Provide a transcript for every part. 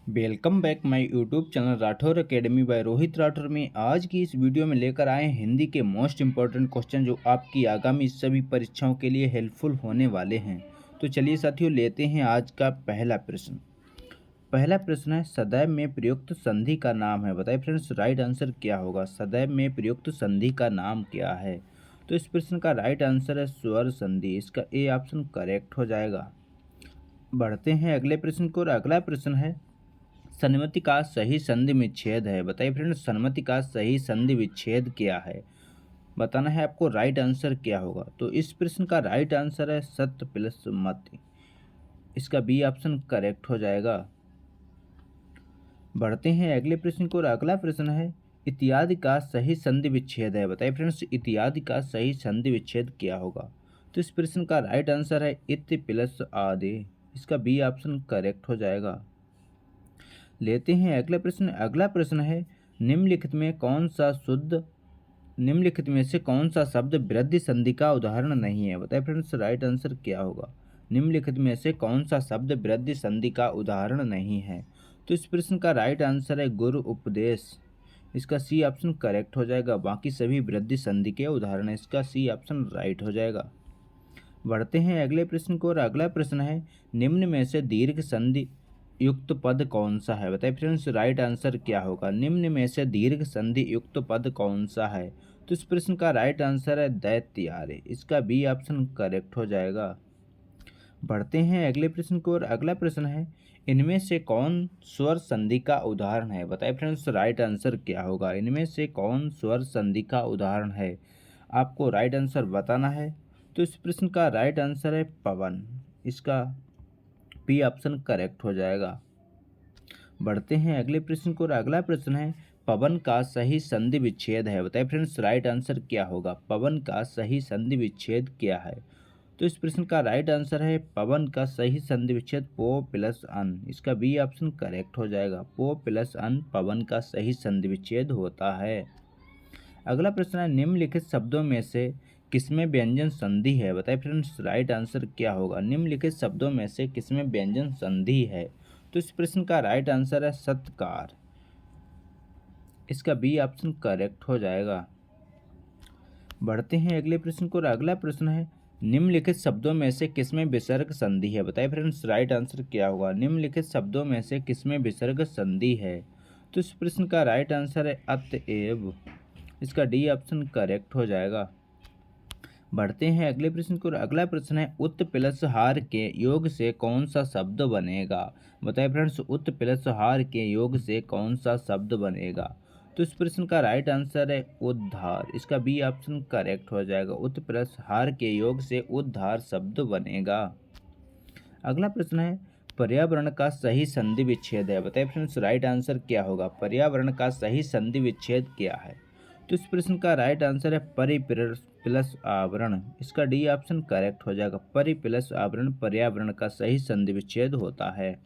Welcome back my YouTube channel Rathore academy by Rohit Rathore में आज की इस वीडियो में लेकर आए हैं हिंदी के मोस्ट इंपॉर्टेंट क्वेश्चन जो आपकी आगामी सभी परीक्षाओं के लिए हेल्पफुल होने वाले हैं। तो चलिए साथियों लेते हैं आज का पहला प्रश्न। पहला प्रश्न है सदैव में प्रयुक्त संधि का नाम है। बताइए फ्रेंड्स राइट आंसर क्या होगा। सदैव में प्रयुक्त संधि का नाम क्या है। तो इस प्रश्न का राइट आंसर है स्वर संधि। इसका ए ऑप्शन करेक्ट हो जाएगा। बढ़ते हैं अगले प्रश्न को और अगला प्रश्न है सन्मति का सही संधि विच्छेद है। बताइए फ्रेंड्स सन्मति का सही संधि विच्छेद क्या है। बताना है आपको राइट आंसर क्या होगा। तो इस प्रश्न का राइट आंसर है सत्य प्लस मति। इसका बी ऑप्शन करेक्ट हो जाएगा। बढ़ते हैं अगले प्रश्न को और अगला प्रश्न है इत्यादि का सही संधि विच्छेद है। बताइए फ्रेंड्स इत्यादि का सही संधि विच्छेद क्या होगा। तो इस प्रश्न का राइट आंसर है इत्य प्लस आदि। इसका बी ऑप्शन करेक्ट हो जाएगा। लेते हैं अगला प्रश्न। अगला प्रश्न है निम्नलिखित में से कौन सा शब्द वृद्धि संधि का उदाहरण नहीं है। बताइए फ्रेंड्स राइट आंसर क्या होगा। निम्नलिखित में से कौन सा शब्द वृद्धि संधि का उदाहरण नहीं है। तो इस प्रश्न का राइट आंसर है गुरु उपदेश। इसका सी ऑप्शन करेक्ट हो जाएगा। बाकी सभी वृद्धि संधि के उदाहरण है। इसका सी ऑप्शन राइट हो जाएगा। बढ़ते हैं अगले प्रश्न को और अगला प्रश्न है निम्न में से दीर्घ संधि युक्त पद कौन सा है। बताइए फ्रेंड्स राइट आंसर क्या होगा। निम्न में से दीर्घ संधि युक्त पद कौन सा है। तो इस प्रश्न का राइट आंसर है दैत्यारे। इसका बी ऑप्शन करेक्ट हो जाएगा। बढ़ते हैं अगले प्रश्न को और अगला प्रश्न है इनमें से कौन स्वर संधि का उदाहरण है। बताइए फ्रेंड्स राइट आंसर क्या होगा। इनमें से कौन स्वर संधि का उदाहरण है। आपको राइट आंसर बताना है। तो इस प्रश्न का राइट आंसर है पवन। इसका बी ऑप्शन करेक्ट हो जाएगा। बढ़ते हैं अगले प्रश्न को और अगला प्रश्न है पवन का सही संधि विच्छेद है। बताइए फ्रेंड्स राइट आंसर क्या होगा। पवन का सही संधि विच्छेद क्या है। तो इस प्रश्न का राइट आंसर है पवन का सही संधि विच्छेद पो प्लस अन। इसका बी ऑप्शन करेक्ट हो जाएगा। पो प्लस अन पवन का सही संधि विच्छेद होता है। अगला प्रश्न है निम्नलिखित शब्दों में से किसमें व्यंजन संधि है। बताइए फ्रेंड्स राइट आंसर क्या होगा। निम्नलिखित शब्दों में से किसमें व्यंजन संधि है। तो इस प्रश्न का राइट आंसर है सत्कार। इसका बी ऑप्शन करेक्ट हो जाएगा। बढ़ते हैं अगले प्रश्न को और अगला प्रश्न है निम्नलिखित शब्दों में से किसमें विसर्ग संधि है। बताइए फ्रेंड्स राइट आंसर क्या होगा। निम्नलिखित शब्दों में से किसमें विसर्ग संधि है। तो इस प्रश्न का राइट आंसर है अतएव। इसका डी ऑप्शन करेक्ट हो जाएगा। बढ़ते हैं अगले प्रश्न को और अगला प्रश्न है उत प्लस हार के योग से कौन सा शब्द बनेगा। बताइए फ्रेंड्स उत प्लस हार के योग से कौन सा शब्द बनेगा। तो इस प्रश्न का राइट आंसर है उद्धार। इसका बी ऑप्शन करेक्ट हो जाएगा। उत प्लस हार के योग से उद्धार शब्द बनेगा। अगला प्रश्न है पर्यावरण का सही संधि विच्छेद है। बताइए फ्रेंड्स राइट आंसर क्या होगा। पर्यावरण का सही संधि विच्छेद क्या है। तो इस प्रश्न का राइट आंसर है परि प्लस आवरण। इसका डी ऑप्शन करेक्ट हो जाएगा। परि प्लस आवरण पर्यावरण का सही संधि विच्छेद होता है।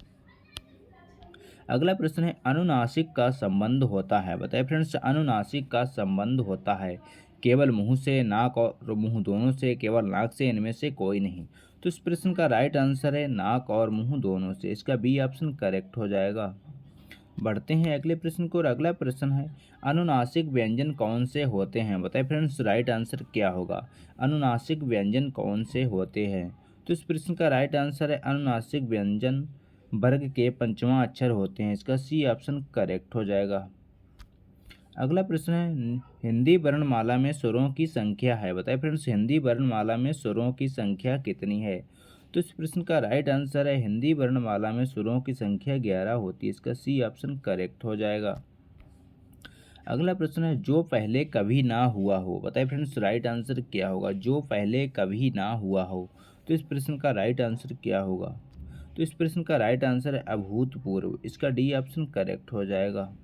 अगला प्रश्न है अनुनासिक का संबंध होता है। बताइए फ्रेंड्स अनुनासिक का संबंध होता है केवल मुंह से, नाक और मुंह दोनों से, केवल नाक से, इनमें से कोई नहीं। तो इस प्रश्न का राइट आंसर है नाक और मुंह दोनों से। इसका बी ऑप्शन करेक्ट हो जाएगा। बढ़ते हैं अगले प्रश्न को और अगला प्रश्न है अनुनासिक व्यंजन कौन से होते हैं। बताइए फ्रेंड्स राइट आंसर क्या होगा। अनुनासिक व्यंजन कौन से होते हैं। तो इस प्रश्न का राइट आंसर है अनुनासिक व्यंजन वर्ग के पंचवां अक्षर होते हैं। इसका सी ऑप्शन करेक्ट हो जाएगा। अगला प्रश्न है हिंदी वर्णमाला में स्वरों की संख्या है। बताइए फ्रेंड्स हिंदी वर्णमाला में स्वरों की संख्या कितनी है। तो इस प्रश्न का राइट आंसर है हिंदी वर्णमाला में स्वरों की संख्या 11 होती है। इसका सी ऑप्शन करेक्ट हो जाएगा। अगला प्रश्न है जो पहले कभी ना हुआ हो। बताइए फ्रेंड्स राइट आंसर क्या होगा। जो पहले कभी ना हुआ हो। तो इस प्रश्न का राइट आंसर क्या होगा। तो इस प्रश्न का राइट आंसर है अभूतपूर्व। इसका डी ऑप्शन करेक्ट हो जाएगा।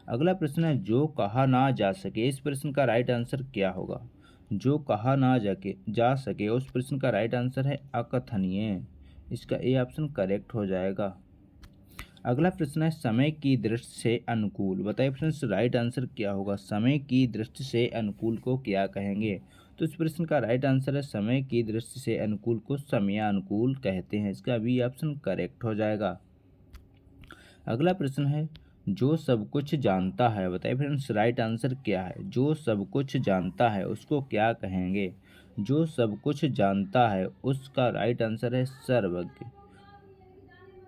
अगला प्रश्न है जो कहा ना जा सके। इस प्रश्न का राइट आंसर क्या होगा। जो कहा ना जा सके उस प्रश्न का राइट आंसर है अकथनीय। इसका ए ऑप्शन करेक्ट हो जाएगा। अगला प्रश्न है समय की दृष्टि से अनुकूल। बताइए फ्रेंड्स राइट आंसर क्या होगा। समय की दृष्टि से अनुकूल को क्या कहेंगे। तो इस प्रश्न का राइट आंसर है समय की दृष्टि से अनुकूल को समयानुकूल कहते हैं। इसका बी ऑप्शन करेक्ट हो जाएगा। अगला प्रश्न है जो सब कुछ जानता है, बताइए फ्रेंड्स राइट आंसर क्या है। जो सब कुछ जानता है उसको क्या कहेंगे। जो सब कुछ जानता है उसका राइट आंसर है सर्वज्ञ।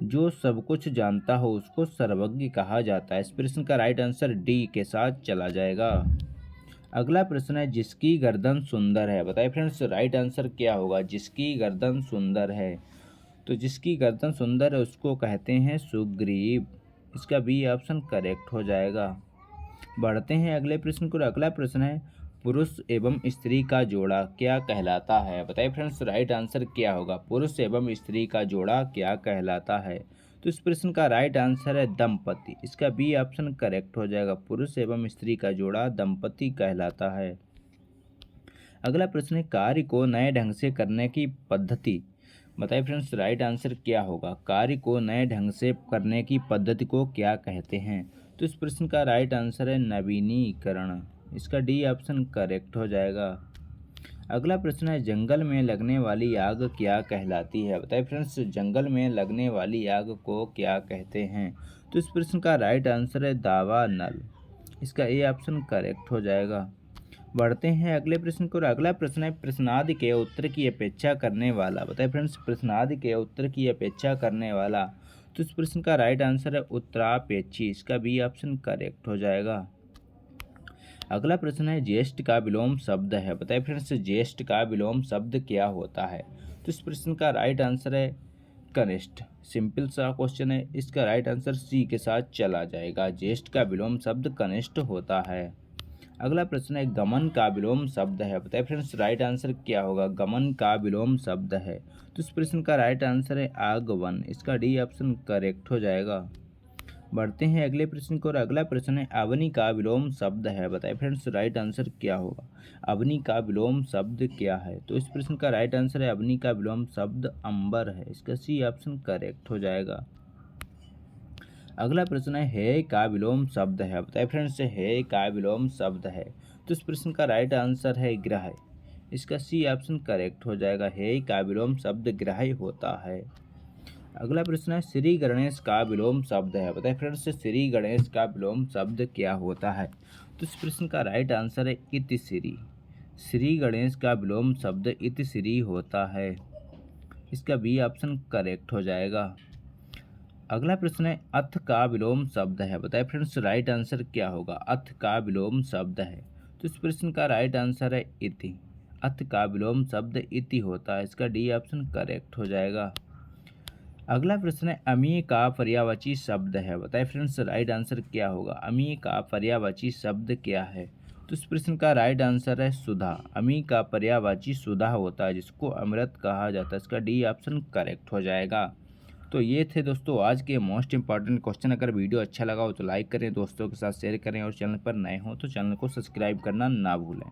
जो सब कुछ जानता हो उसको सर्वज्ञ कहा जाता है। इस प्रश्न का राइट आंसर डी के साथ चला जाएगा। अगला प्रश्न है जिसकी गर्दन सुंदर है, बताइए फ्रेंड्स राइट आंसर क्या होगा। जिसकी गर्दन सुंदर है, तो जिसकी गर्दन सुंदर है उसको कहते हैं सुग्रीव। इसका बी ऑप्शन करेक्ट हो जाएगा। बढ़ते हैं अगले प्रश्न को। अगला प्रश्न है पुरुष एवं स्त्री का जोड़ा क्या कहलाता है, बताइए फ्रेंड्स राइट आंसर क्या होगा। पुरुष एवं स्त्री का जोड़ा क्या कहलाता है, तो इस प्रश्न का राइट आंसर है दंपति। इसका बी ऑप्शन करेक्ट हो जाएगा। पुरुष एवं स्त्री का जोड़ा दंपति कहलाता है। अगला प्रश्न है कार्य को नए ढंग से करने की पद्धति, बताइए फ्रेंड्स राइट आंसर क्या होगा। कार्य को नए ढंग से करने की पद्धति को क्या कहते हैं, तो इस प्रश्न का राइट आंसर है नवीनीकरण। इसका डी ऑप्शन करेक्ट हो जाएगा। अगला प्रश्न है जंगल में लगने वाली आग क्या कहलाती है, बताइए फ्रेंड्स जंगल में लगने वाली आग को क्या कहते हैं, तो इस प्रश्न का राइट आंसर है दावा नल। इसका ए ऑप्शन करेक्ट हो जाएगा। बढ़ते हैं अगले प्रश्न को। अगला प्रश्न है प्रश्नादि के उत्तर की अपेक्षा करने वाला, बताइए फ्रेंड्स प्रश्नादि के उत्तर की अपेक्षा करने वाला, तो इस प्रश्न का राइट आंसर है उत्तरापेक्षी। इसका बी ऑप्शन करेक्ट हो जाएगा। अगला प्रश्न है ज्येष्ठ का विलोम शब्द है, बताइए फ्रेंड्स ज्येष्ठ का विलोम शब्द क्या होता है, तो इस प्रश्न का राइट आंसर है कनिष्ठ। सिंपल सा क्वेश्चन है, इसका राइट आंसर सी के साथ चला जाएगा। ज्येष्ठ का विलोम शब्द कनिष्ठ होता है। अगला प्रश्न है गमन का विलोम शब्द है, बताइए फ्रेंड्स राइट आंसर क्या होगा। गमन का विलोम शब्द है, तो इस प्रश्न का राइट आंसर है आगमन। इसका डी ऑप्शन करेक्ट हो जाएगा। बढ़ते हैं अगले प्रश्न को। और अगला प्रश्न है अवनी का विलोम शब्द है, बताइए फ्रेंड्स राइट आंसर क्या होगा। अवनी का विलोम शब्द क्या है, तो इस प्रश्न का राइट आंसर है अवनी का विलोम शब्द अंबर है। इसका सी ऑप्शन करेक्ट हो जाएगा। अगला प्रश्न है हे का विलोम शब्द है, बताइए फ्रेंड्स हे का विलोम शब्द है, तो इस प्रश्न का राइट आंसर है ग्रह। इसका सी ऑप्शन करेक्ट हो जाएगा। हे का विलोम शब्द ग्रह होता है। अगला प्रश्न है श्री गणेश का विलोम शब्द है, बताइए फ्रेंड्स श्री गणेश का विलोम शब्द क्या होता है, तो इस प्रश्न का राइट आंसर है इतिश्री। श्री गणेश का विलोम शब्द इतिश्री होता है। इसका बी ऑप्शन करेक्ट हो जाएगा। अगला प्रश्न है अथ का विलोम शब्द है, बताइए फ्रेंड्स राइट आंसर क्या होगा। अथ का विलोम शब्द है, तो इस प्रश्न का राइट आंसर है इति। अथ का विलोम शब्द इति होता है। इसका डी ऑप्शन करेक्ट हो जाएगा। अगला प्रश्न है अमीय का पर्यायवाची शब्द है, बताइए फ्रेंड्स राइट आंसर क्या होगा। अमीय का पर्यायवाची शब्द क्या है, तो इस प्रश्न का राइट आंसर है सुधा। अमीय का पर्यायवाची सुधा होता है, जिसको अमृत कहा जाता है। इसका डी ऑप्शन करेक्ट हो जाएगा। तो ये थे दोस्तों आज के मोस्ट इंपॉर्टेंट क्वेश्चन। अगर वीडियो अच्छा लगा हो तो लाइक करें, दोस्तों के साथ शेयर करें और चैनल पर नए हो तो चैनल को सब्सक्राइब करना ना भूलें।